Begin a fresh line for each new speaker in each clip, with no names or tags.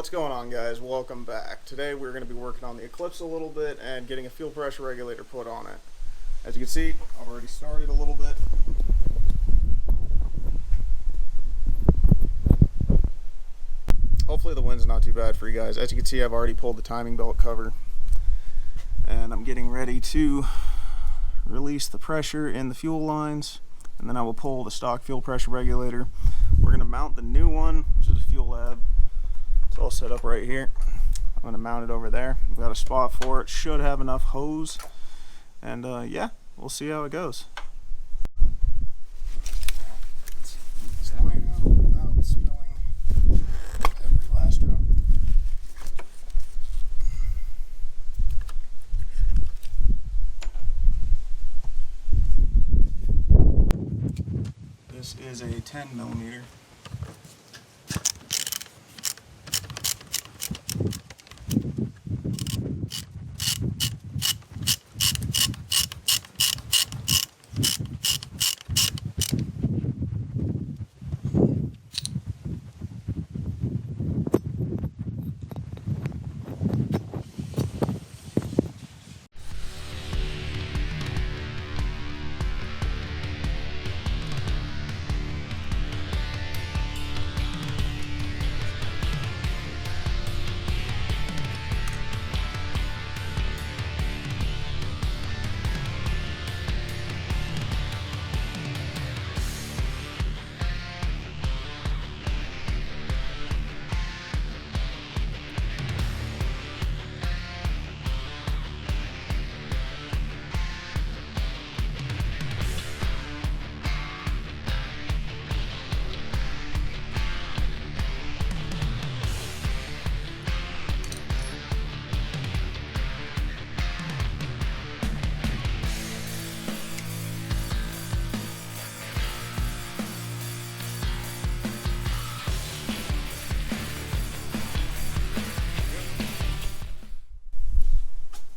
What's going on, guys? Welcome back. Today we're going to be working on the Eclipse a little bit and getting a fuel pressure regulator put on it. As you can see, I've already started a little bit. Hopefully the wind's not too bad for you guys. As you can see, I've already pulled the timing belt cover and I'm getting ready to release the pressure in the fuel lines, and then I will pull the stock fuel pressure regulator. We're going to mount the new one, which is a Fuel Lab. It's all set up right here. I'm going to mount it over there. I've got a spot for it. Should have enough hose. And yeah, we'll see how it goes. This line out without spilling every last drop. This is a 10 millimeter.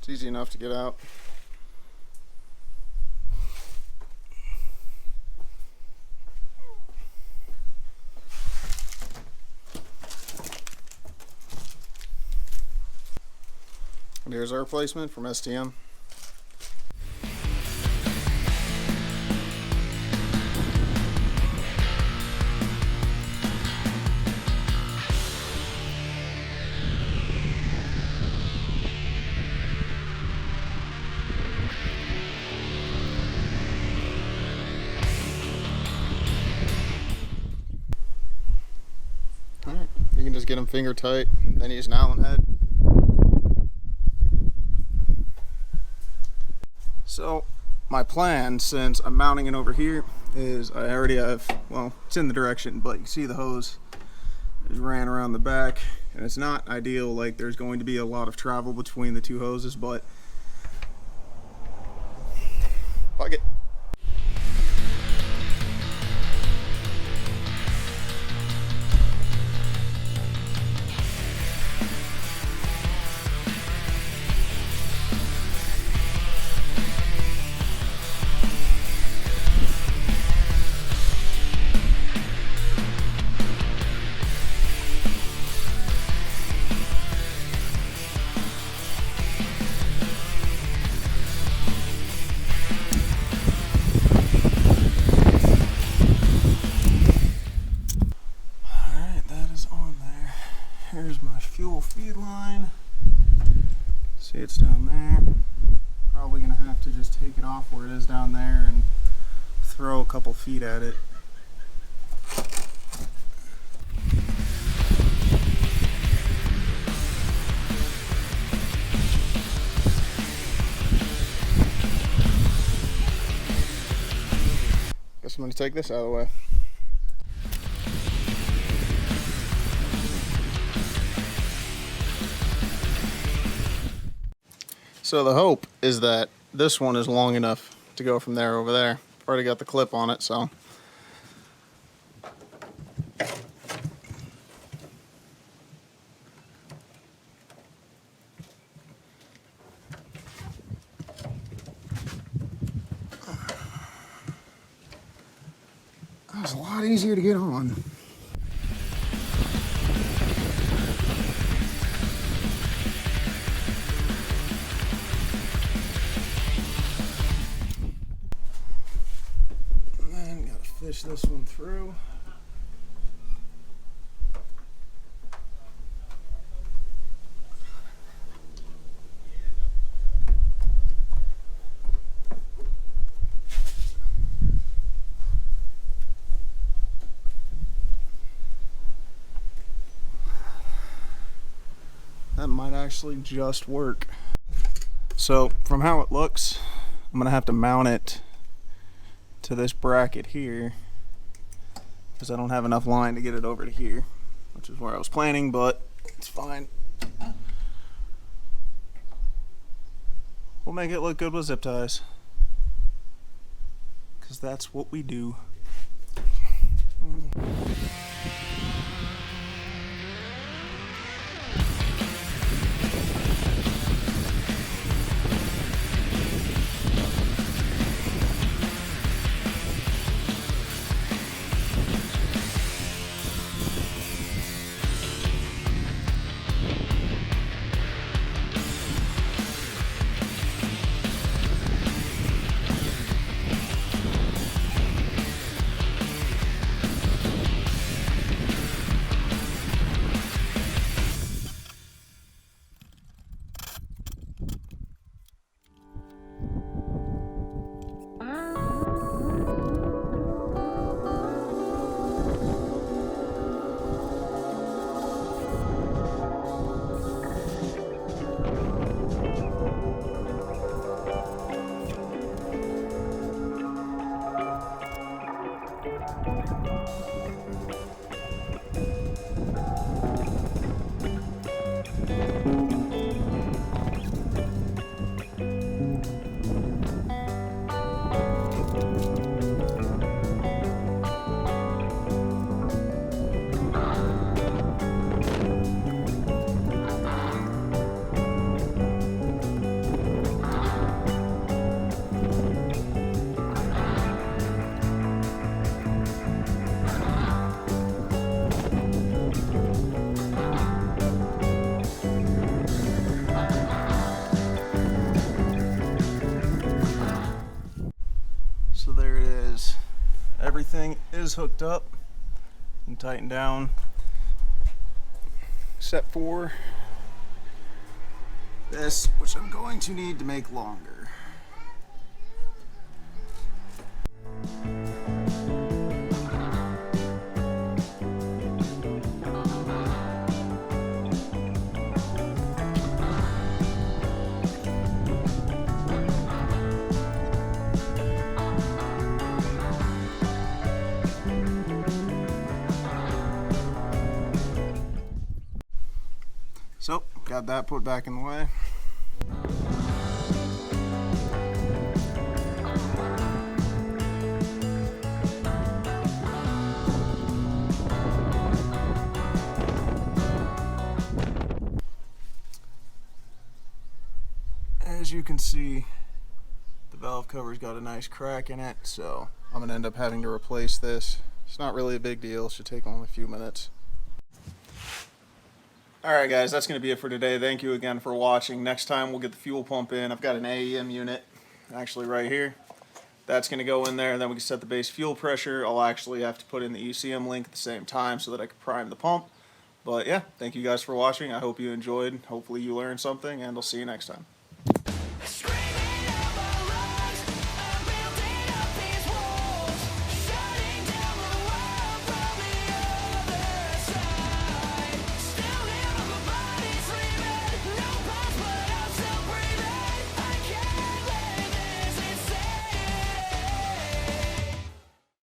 It's easy enough to get out. And here's our replacement from STM. Alright, you can just get them finger tight, then use an Allen head. So my plan, since I'm mounting it over here, is I already have, well, it's in the direction, but you see the hose is ran around the back, and it's not ideal, like there's going to be a lot of travel between the two hoses, but fuck it. Here's my fuel feed line. See, it's down there. Probably gonna have to just take it off where it is down there and throw a couple feet at it. Guess I'm gonna take this out of the way. So the hope is that this one is long enough to go from there over there. Already got the clip on it, so. That was a lot easier to get on. fish this one through. That might actually just work. So from how it looks, I'm gonna have to mount it to this bracket here because I don't have enough line to get it over to here, which is where I was planning, but it's fine. We'll make it look good with zip ties because that's what we do. So there it is. Everything is hooked up and tightened down, except for this, which I'm going to need to make longer. So, got that put back in the way. As you can see, the valve cover's got a nice crack in it, so I'm gonna end up having to replace this. It's not really a big deal, it should take only a few minutes. Alright guys, that's going to be it for today. Thank you again for watching. Next time we'll get the fuel pump in. I've got an AEM unit actually right here. That's going to go in there, and then we can set the base fuel pressure. I'll actually have to put in the ECM link at the same time so that I can prime the pump. But yeah, thank you guys for watching. I hope you enjoyed. Hopefully you learned something, and I'll see you next time.